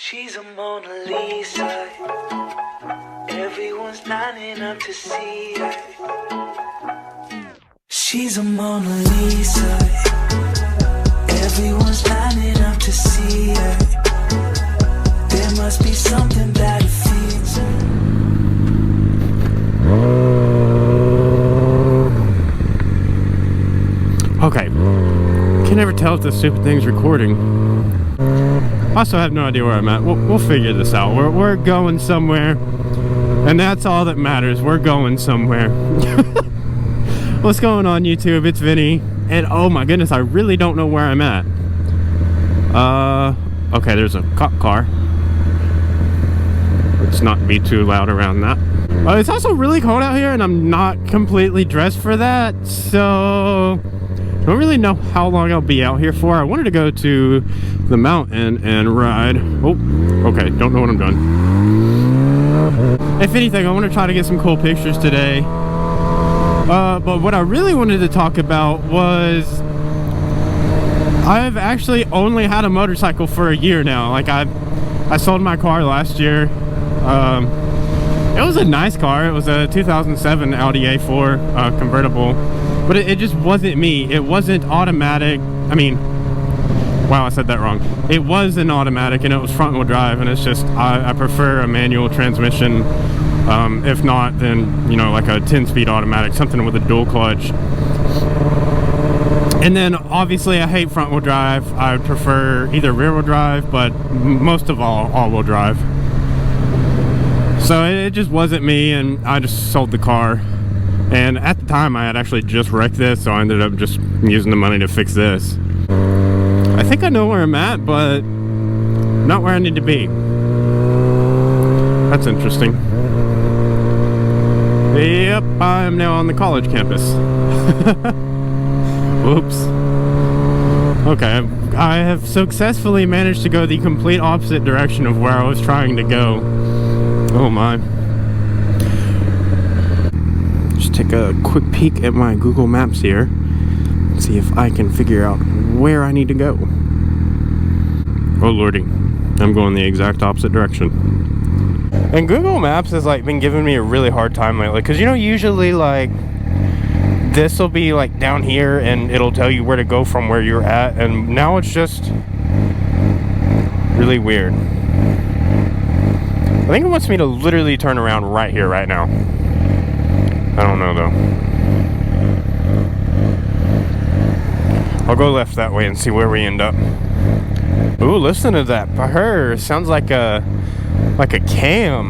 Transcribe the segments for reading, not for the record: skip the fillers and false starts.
She's a Mona Lisa. Everyone's lining up to see her. She's a Mona Lisa. Everyone's lining up to see her. There must be something that feeds her. Okay. Can never tell if this stupid thing's recording. Also, I have no idea where I'm at. We'll figure this out. We're going somewhere, and that's all that matters. We're going somewhere. What's going on, YouTube? It's Vinny, and oh my goodness, I really don't know where I'm at. Okay, there's a cop car. Let's not be too loud around that. It's also really cold out here, and I'm not completely dressed for that, so I don't really know how long I'll be out here for. I wanted to go to the mountain and ride. Oh, okay, don't know what I'm doing. If anything, I want to try to get some cool pictures today. But what I really wanted to talk about was I've actually only had a motorcycle for a year now. Like I sold my car last year. It was a nice car. It was a 2007 Audi A4 convertible. But it just wasn't me. It wasn't automatic. I mean, wow, I said that wrong. It was an automatic and it was front wheel drive, and it's just, I prefer a manual transmission. If not, then, you know, like a 10-speed automatic, something with a dual clutch. And then, obviously, I hate front wheel drive. I prefer either rear wheel drive, but most of all wheel drive. So it just wasn't me, and I just sold the car. And at the time, I had actually just wrecked this, so I ended up just using the money to fix this. I think I know where I'm at, but not where I need to be. That's interesting. Yep, I am now on the college campus. Whoops. Okay, I have successfully managed to go the complete opposite direction of where I was trying to go. Oh my. Just take a quick peek at my Google Maps here. See if I can figure out where I need to go. Oh lordy, I'm going the exact opposite direction. And Google Maps has like been giving me a really hard time lately, because you know, usually like this will be like down here and it'll tell you where to go from where you're at, and now it's just really weird. I think it wants me to literally turn around right here, right now. I don't know though. I'll go left that way and see where we end up. Ooh, listen to that purr. Sounds like a cam.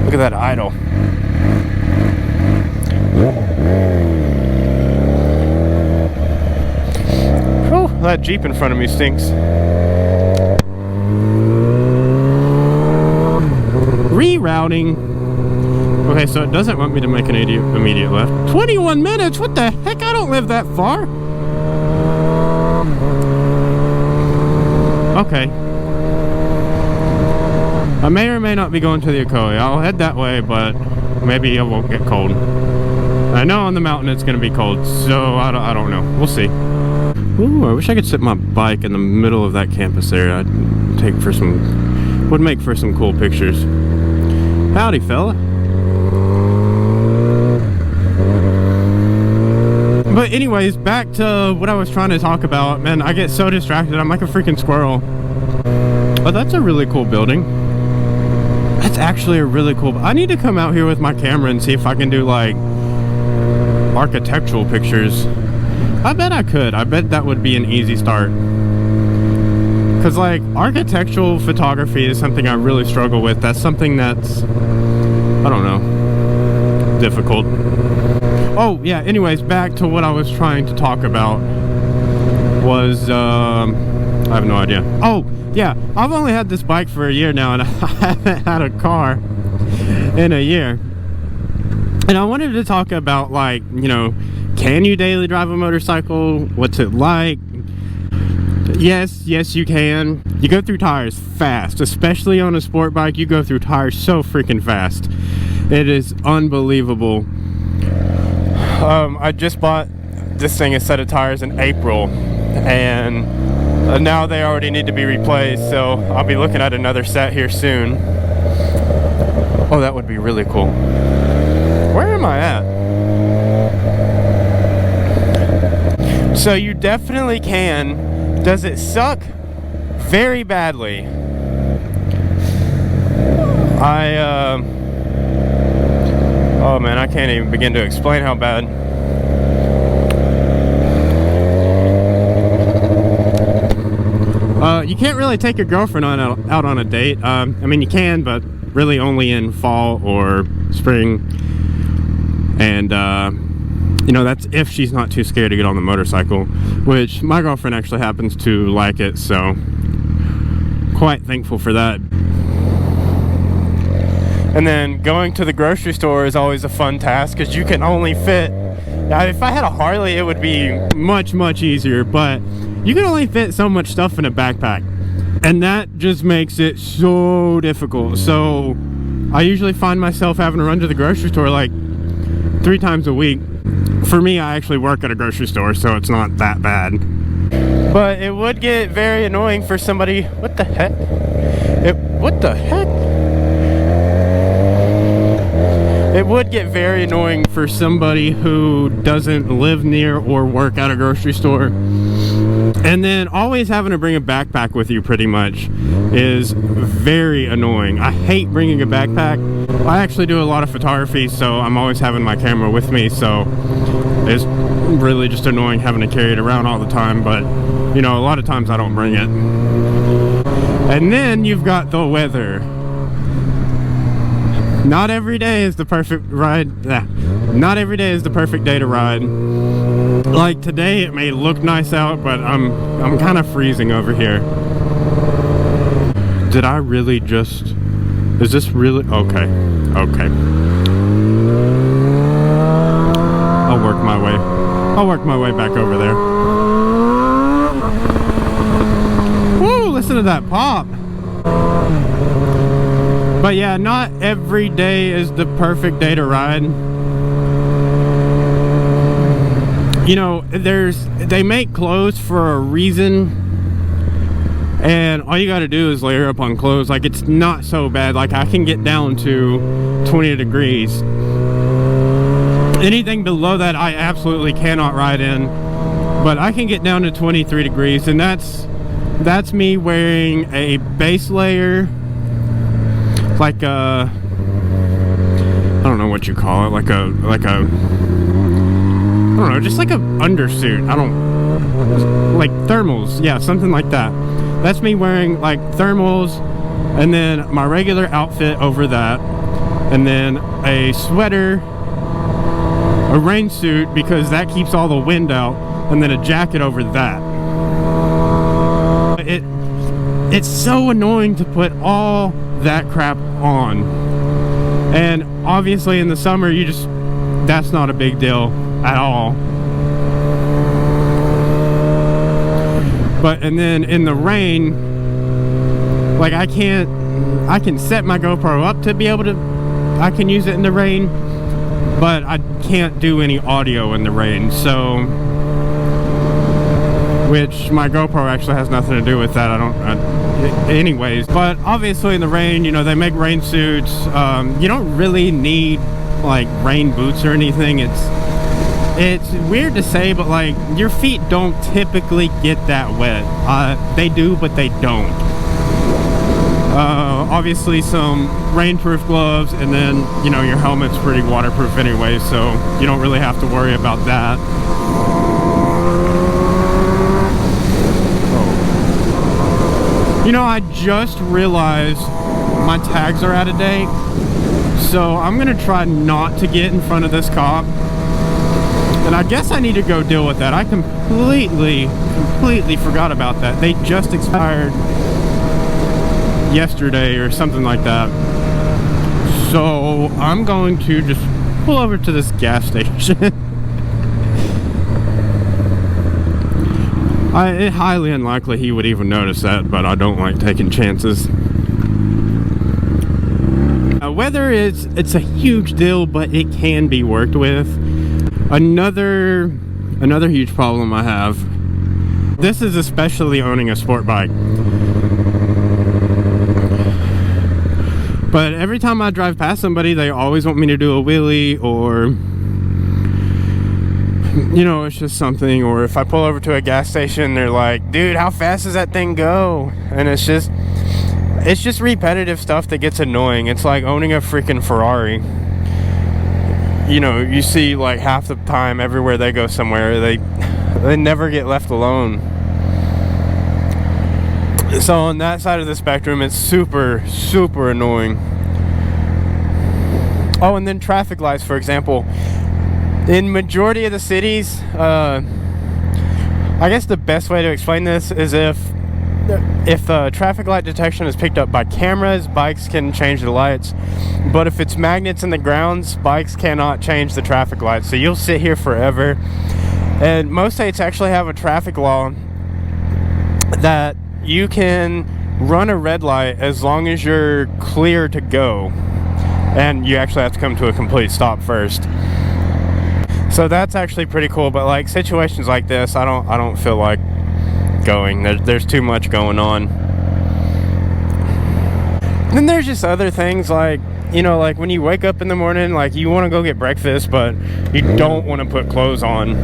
Look at that idle. Oh, that Jeep in front of me stinks. Rerouting. Okay, so it doesn't want me to make an immediate left. 21 minutes? What the heck? I don't live that far. Okay. I may or may not be going to the Ocoee. I'll head that way, but maybe I won't get cold. I know on the mountain it's going to be cold, so I don't know. We'll see. Ooh, I wish I could sit my bike in the middle of that campus there. Would make for some cool pictures. Howdy, fella. But anyways, back to what I was trying to talk about. Man, I get so distracted. I'm like a freaking squirrel. Oh, that's a really cool building. That's actually a really cool... I need to come out here with my camera and see if I can do, like, architectural pictures. I bet I could. I bet that would be an easy start. Because, like, architectural photography is something I really struggle with. That's something that's... I don't know. Difficult. Oh, yeah, anyways, back to what I was trying to talk about was, I have no idea. Oh, yeah, I've only had this bike for a year now, and I haven't had a car in a year. And I wanted to talk about, like, you know, can you daily drive a motorcycle? What's it like? Yes, you can. You go through tires fast, especially on a sport bike. You go through tires so freaking fast. It is unbelievable. I just bought this thing, a set of tires in April, and now they already need to be replaced, so I'll be looking at another set here soon. Oh, that would be really cool. Where am I at? So you definitely can. Does it suck? Very badly. Oh man, I can't even begin to explain how bad. You can't really take your girlfriend out on a date. I mean, you can, but really only in fall or spring. And, you know, that's if she's not too scared to get on the motorcycle, which my girlfriend actually happens to like it, so quite thankful for that. And then going to the grocery store is always a fun task because you can only fit. Now, if I had a Harley, it would be much easier, but you can only fit so much stuff in a backpack, and that just makes it so difficult. So I usually find myself having to run to the grocery store like 3 times a week. For me, I actually work at a grocery store, so it's not that bad. But it would get very annoying for somebody. What the heck? What the heck? It would get very annoying for somebody who doesn't live near or work at a grocery store. And then always having to bring a backpack with you pretty much is very annoying. I hate bringing a backpack. I actually do a lot of photography, so I'm always having my camera with me, so it's really just annoying having to carry it around all the time. But, you know, a lot of times I don't bring it. And then you've got the weather. Not every day is the perfect ride. Not every day is the perfect day to ride. Like today, it may look nice out, but I'm kind of freezing over here. Did I really just? Is this really okay? Okay. I'll work my way. I'll work my way back over there. Woo! Listen to that pop. But yeah, not every day is the perfect day to ride. You know, they make clothes for a reason, and all you gotta do is layer up on clothes. Like, it's not so bad. Like, I can get down to 20 degrees. Anything below that I absolutely cannot ride in, but I can get down to 23 degrees, and that's me wearing a base layer, like a, I don't know what you call it, like a I don't know, just like a undersuit. Like thermals, yeah, something like that. That's me wearing like thermals, and then my regular outfit over that, and then a sweater, a rain suit, because that keeps all the wind out, and then a jacket over that. It's so annoying to put all that crap on, and obviously in the summer that's not a big deal at all. But and then in the rain, like I can set my GoPro up to be able to, I can use it in the rain, but I can't do any audio in the rain, so, which my GoPro actually has nothing to do with that. Anyways, but obviously in the rain, you know, they make rain suits. You don't really need like rain boots or anything. It's weird to say, but like your feet don't typically get that wet. They do, but they don't. Obviously some rainproof gloves, and then, you know, your helmet's pretty waterproof anyway, so you don't really have to worry about that. You know, I just realized my tags are out of date, so I'm gonna try not to get in front of this cop. And I guess I need to go deal with that. I completely forgot about that. They just expired yesterday or something like that. So I'm going to just pull over to this gas station. It's highly unlikely he would even notice that, but I don't like taking chances. Weather it's a huge deal, but it can be worked with. Another huge problem I have this is especially owning a sport bike. But every time I drive past somebody, they always want me to do a wheelie, or you know, it's just something. Or if I pull over to a gas station, they're like, dude, how fast does that thing go? And it's just repetitive stuff that gets annoying. It's like owning a freaking Ferrari. You know, you see like half the time everywhere they go somewhere, they never get left alone. So on that side of the spectrum, it's super, super annoying. Oh, and then traffic lights, for example. In majority of the cities, I guess the best way to explain this is if traffic light detection is picked up by cameras, bikes can change the lights. But if it's magnets in the grounds, bikes cannot change the traffic lights. So you'll sit here forever. And most states actually have a traffic law that you can run a red light as long as you're clear to go, and you actually have to come to a complete stop first. So that's actually pretty cool. But like situations like this, I don't feel like going. There's too much going on. And then there's just other things like, you know, like when you wake up in the morning, like you want to go get breakfast, but you don't want to put clothes on.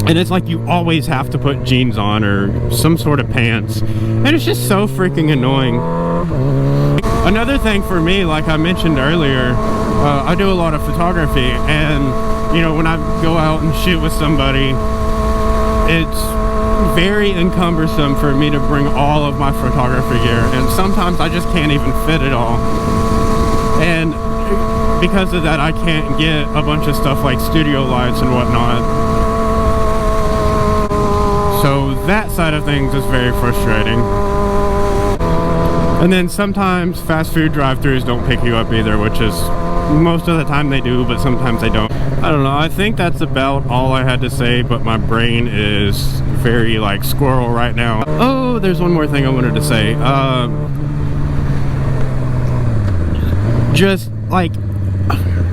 And it's like you always have to put jeans on or some sort of pants. And it's just so freaking annoying. Another thing for me, like I mentioned earlier, I do a lot of photography. And, you know, when I go out and shoot with somebody, it's very encumbersome for me to bring all of my photography gear. And sometimes I just can't even fit it all. And because of that, I can't get a bunch of stuff like studio lights and whatnot. So that side of things is very frustrating. And then sometimes fast food drive-thrus don't pick you up either, which is most of the time they do, but sometimes they don't. I don't know. I think that's about all I had to say, but my brain is very like squirrel right now. Oh, there's one more thing I wanted to say. Just like,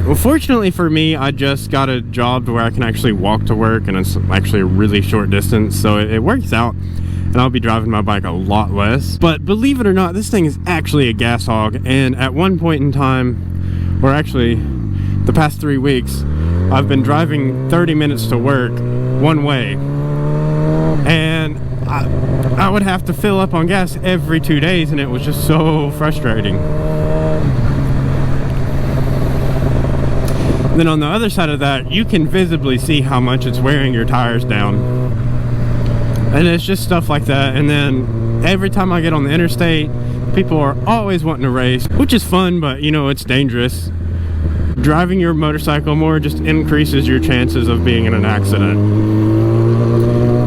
well, fortunately for me, I just got a job to where I can actually walk to work, and it's actually a really short distance, so it works out, and I'll be driving my bike a lot less. But believe it or not, this thing is actually a gas hog, and at one point in time, or actually the past 3 weeks, I've been driving 30 minutes to work one way, and I would have to fill up on gas every 2 days, and it was just so frustrating. Then on the other side of that, you can visibly see how much it's wearing your tires down. And it's just stuff like that. And then every time I get on the interstate, people are always wanting to race, which is fun, but you know, it's dangerous. Driving your motorcycle more just increases your chances of being in an accident.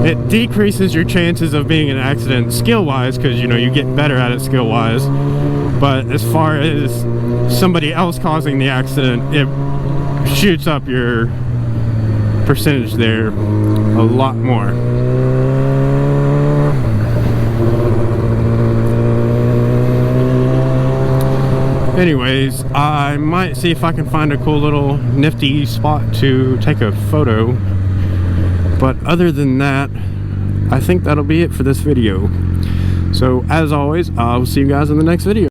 It decreases your chances of being in an accident skill-wise, because you know, you get better at it skill-wise. But as far as somebody else causing the accident, it shoots up your percentage there a lot more. Anyways, I might see if I can find a cool little nifty spot to take a photo, but other than that, I think that'll be it for this video. So as always, I'll see you guys in the next video.